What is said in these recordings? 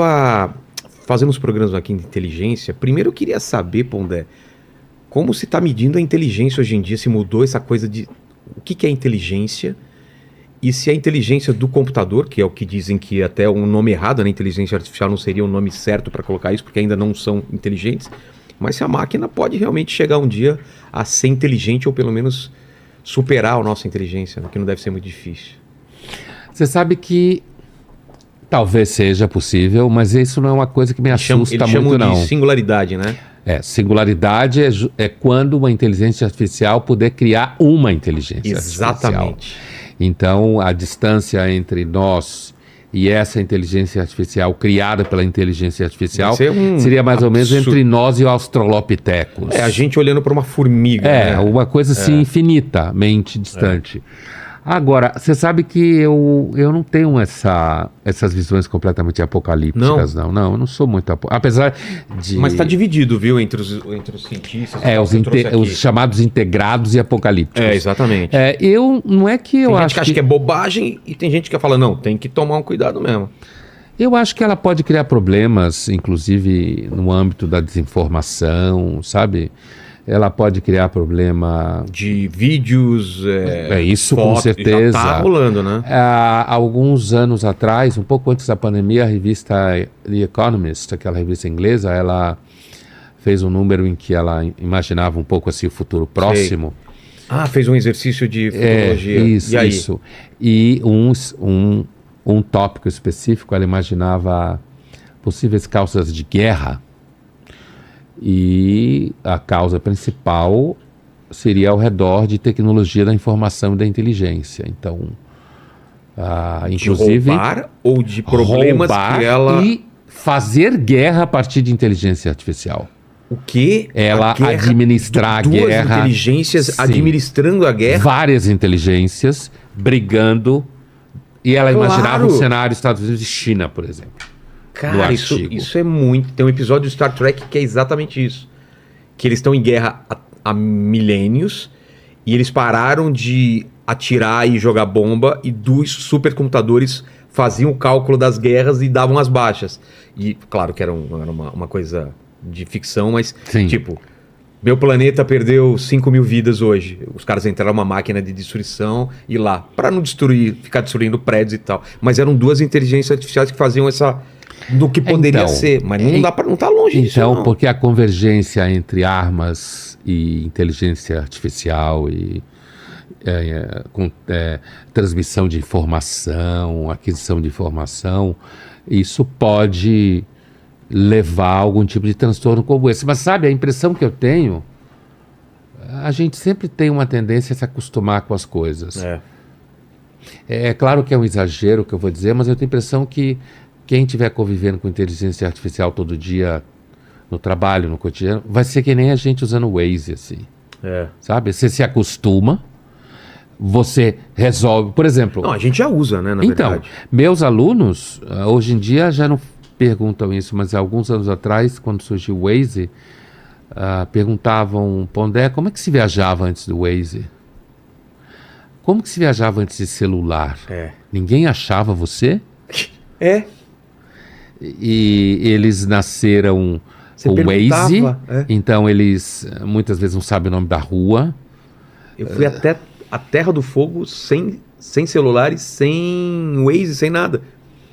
tava fazendo uns programas aqui de inteligência. Primeiro eu queria saber, Pondé, como se está medindo a inteligência hoje em dia, se mudou essa coisa de o que é inteligência e se a inteligência do computador, que é o que dizem que até um nome errado, né? Inteligência artificial não seria o nome certo para colocar isso, porque ainda não são inteligentes, mas se a máquina pode realmente chegar um dia a ser inteligente ou pelo menos superar a nossa inteligência, né? Que não deve ser muito difícil. Você sabe que talvez seja possível, mas isso não é uma coisa que me assusta Eles muito, chamam não. de singularidade, né? Singularidade é quando uma inteligência artificial puder criar uma inteligência artificial. Exatamente. Então, a distância entre nós e essa inteligência artificial criada pela inteligência artificial seria mais ou menos entre nós e o Australopithecus. A gente olhando para uma formiga. Né? Uma coisa assim infinitamente distante. Agora, você sabe que eu não tenho essas visões completamente apocalípticas, não. Não, eu não sou muito apesar de... Mas está dividido, viu, entre os cientistas. Os chamados integrados e apocalípticos. Exatamente. Não é que eu tem acho gente que acha que é bobagem e tem gente que fala, não, tem que tomar um cuidado mesmo. Eu acho que ela pode criar problemas, inclusive no âmbito da desinformação, sabe? Ela pode criar problema... De vídeos, isso fotos, com certeza. Já tá rolando, né? Há alguns anos atrás, um pouco antes da pandemia, a revista The Economist, aquela revista inglesa, ela fez um número em que ela imaginava um pouco assim o futuro próximo. Sei. Fez um exercício de futurologia. Isso, e aí? isso. E um tópico específico, ela imaginava possíveis causas de guerra. E a causa principal seria ao redor de tecnologia da informação e de da inteligência. Então, inclusive... roubar ou de problemas que ela... e fazer guerra a partir de inteligência artificial. O quê? Ela administrar a guerra... Duas inteligências administrando a guerra? Várias inteligências brigando. E ela imaginava um cenário Estados Unidos e China, por exemplo. Cara, isso é muito... Tem um episódio do Star Trek que é exatamente isso. Que eles estão em guerra há milênios e eles pararam de atirar e jogar bomba e dos supercomputadores faziam o cálculo das guerras e davam as baixas. E claro que era uma coisa de ficção, mas tipo... Meu planeta perdeu 5.000 vidas hoje. Os caras entraram numa máquina de destruição e lá, para não ficar destruindo prédios e tal. Mas eram duas inteligências artificiais que faziam do que poderia ser, mas não tá longe disso. Então, porque a convergência entre armas e inteligência artificial e transmissão de informação, aquisição de informação, isso pode levar a algum tipo de transtorno como esse. Mas sabe, a impressão que eu tenho, a gente sempre tem uma tendência a se acostumar com as coisas. É claro que é um exagero o que eu vou dizer, mas eu tenho a impressão que quem estiver convivendo com inteligência artificial todo dia, no trabalho, no cotidiano, vai ser que nem a gente usando o Waze, assim. Sabe? Você se acostuma, você resolve, por exemplo... Não, a gente já usa, né, na verdade. Meus alunos, hoje em dia, já não perguntam isso, mas há alguns anos atrás, quando surgiu o Waze, perguntavam, Pondé, como é que se viajava antes do Waze? Como que se viajava antes de celular? Ninguém achava você? E eles nasceram com o Waze, então eles muitas vezes não sabem o nome da rua. Eu fui até a Terra do Fogo sem celulares, sem Waze, sem nada.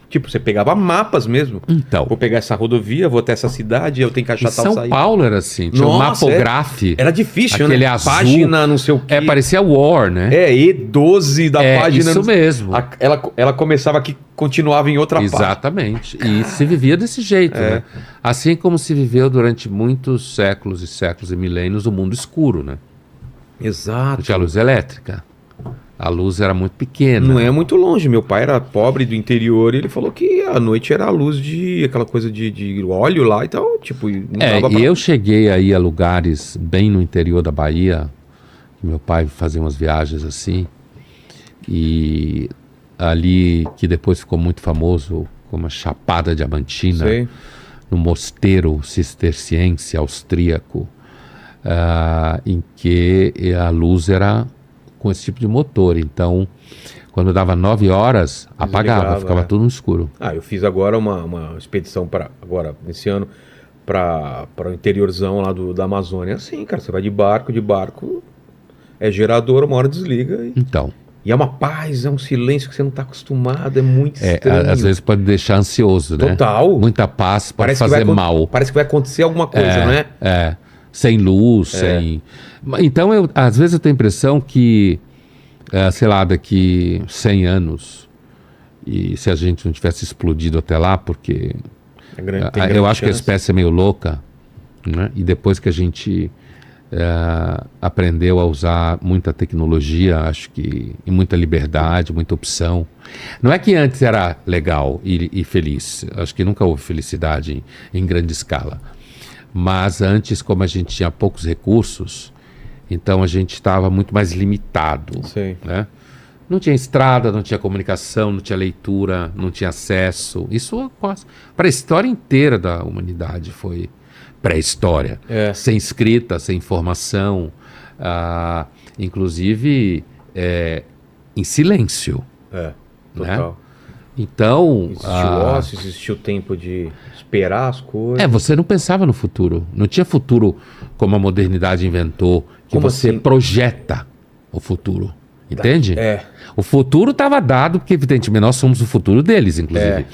Tipo, você pegava mapas mesmo. Então. Vou pegar essa rodovia, vou até essa cidade, eu tenho que achar tal saída. São Paulo era assim, tinha um mapograph. Era difícil, aquele né? azul, página, não sei o quê. Parecia War, né? E12 da página. Isso mesmo. Ela começava aqui, continuava em outra página. Exatamente. E se vivia desse jeito, né? Assim como se viveu durante muitos séculos e séculos e milênios o mundo escuro, né? Exato. Tinha a luz elétrica. A luz era muito pequena. Não é muito longe. Meu pai era pobre do interior e ele falou que a noite era a luz de aquela coisa de óleo lá e tal. Tipo, não dava pra... Eu cheguei aí a lugares bem no interior da Bahia, que meu pai fazia umas viagens assim, e ali que depois ficou muito famoso como a Chapada Diamantina, no mosteiro cisterciense austríaco, em que a luz era com esse tipo de motor. Então, Quando dava 9 horas, apagava, Desligava, ficava tudo no escuro. Eu fiz agora uma expedição agora, nesse ano, para o interiorzão lá da Amazônia. Assim, cara, você vai de barco, é gerador, uma hora desliga. Então. E é uma paz, é um silêncio que você não está acostumado, é muito estranho. Às vezes pode deixar ansioso, né? Total. Muita paz pode fazer mal. Parece que vai acontecer alguma coisa, não é? Sem luz, sem... Então, às vezes eu tenho a impressão que, sei lá, daqui 100 anos, e se a gente não tivesse explodido até lá, porque eu acho que a espécie é meio louca, né? E depois que a gente aprendeu a usar muita tecnologia, acho que, e muita liberdade, muita opção. Não é que antes era legal e feliz, acho que nunca houve felicidade em grande escala. Mas antes, como a gente tinha poucos recursos, então a gente estava muito mais limitado. Sim. Né? Não tinha estrada, não tinha comunicação, não tinha leitura, não tinha acesso. Isso para a história inteira da humanidade foi pré-história. Sem escrita, sem informação, inclusive em silêncio. Total. Né? Então... Existiu ócio, existiu tempo de esperar as coisas. Você não pensava no futuro. Não tinha futuro como a modernidade inventou, que Como você assim? projeta o futuro. Entende? O futuro estava dado, porque evidentemente nós somos o futuro deles, inclusive.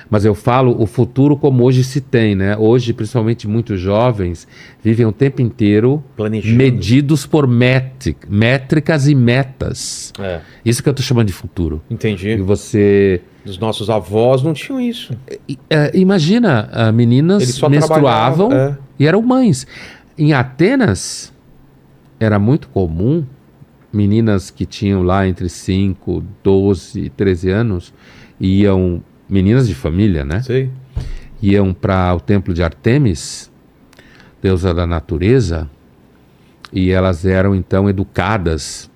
Mas eu falo o futuro como hoje se tem, né? Hoje, principalmente muitos jovens, vivem o tempo inteiro planejando, medidos por métricas e metas. Isso que eu estou chamando de futuro. Entendi. E você... Os nossos avós não tinham isso. Imagina, meninas menstruavam e eram mães. Em Atenas, era muito comum meninas que tinham lá entre 5, 12, 13 anos, meninas de família, né? Sim. Iam para o templo de Ártemis, deusa da natureza, e elas eram então educadas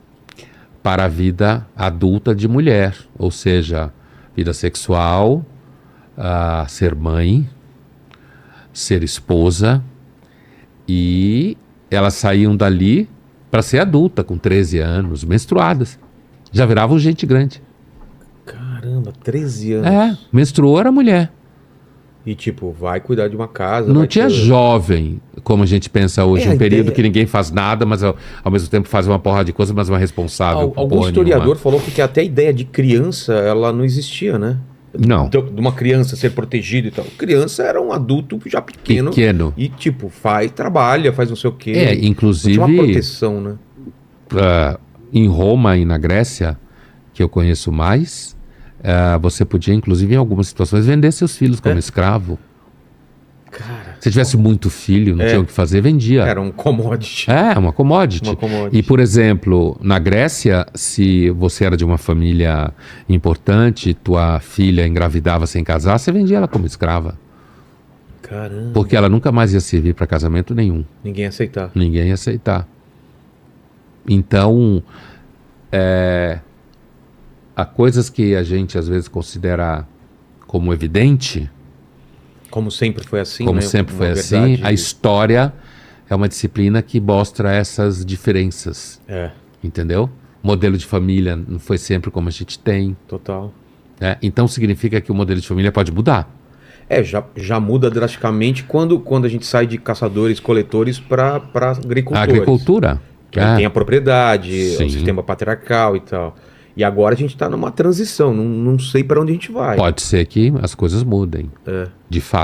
para a vida adulta de mulher, ou seja, vida sexual, ser mãe, ser esposa, e elas saíam dali para ser adulta, com 13 anos, menstruadas. Já viravam gente grande. Caramba, 13 anos. Menstruou era mulher. E tipo, vai cuidar de uma casa. Não tinha jovem, como a gente pensa hoje, um período que ninguém faz nada, mas ao mesmo tempo faz uma porrada de coisa, mas não é responsável. Algum historiador falou que até a ideia de criança, ela não existia, né? Não. De uma criança ser protegida e tal. Criança era um adulto já pequeno. E tipo, trabalha, faz não sei o quê. Inclusive... Não tinha uma proteção, né? Em Roma e na Grécia, que eu conheço mais, você podia, inclusive, em algumas situações, vender seus filhos como escravo. Cara... Se tivesse muito filho, não tinha o que fazer, vendia. Era um commodity. Uma commodity. E, por exemplo, na Grécia, se você era de uma família importante, tua filha engravidava sem casar, você vendia ela como escrava. Caramba. Porque ela nunca mais ia servir para casamento nenhum. Ninguém ia aceitar. Então, há coisas que a gente às vezes considera como evidente. Como sempre foi assim, Como sempre foi assim. A história é uma disciplina que mostra essas diferenças. Entendeu? O modelo de família não foi sempre como a gente tem. Total. Então significa que o modelo de família pode mudar. Já muda drasticamente quando a gente sai de caçadores-coletores para agricultores. A agricultura. Que aí tem a propriedade, o sistema patriarcal e tal. E agora a gente está numa transição, não sei para onde a gente vai. Pode ser que as coisas mudem, de fato.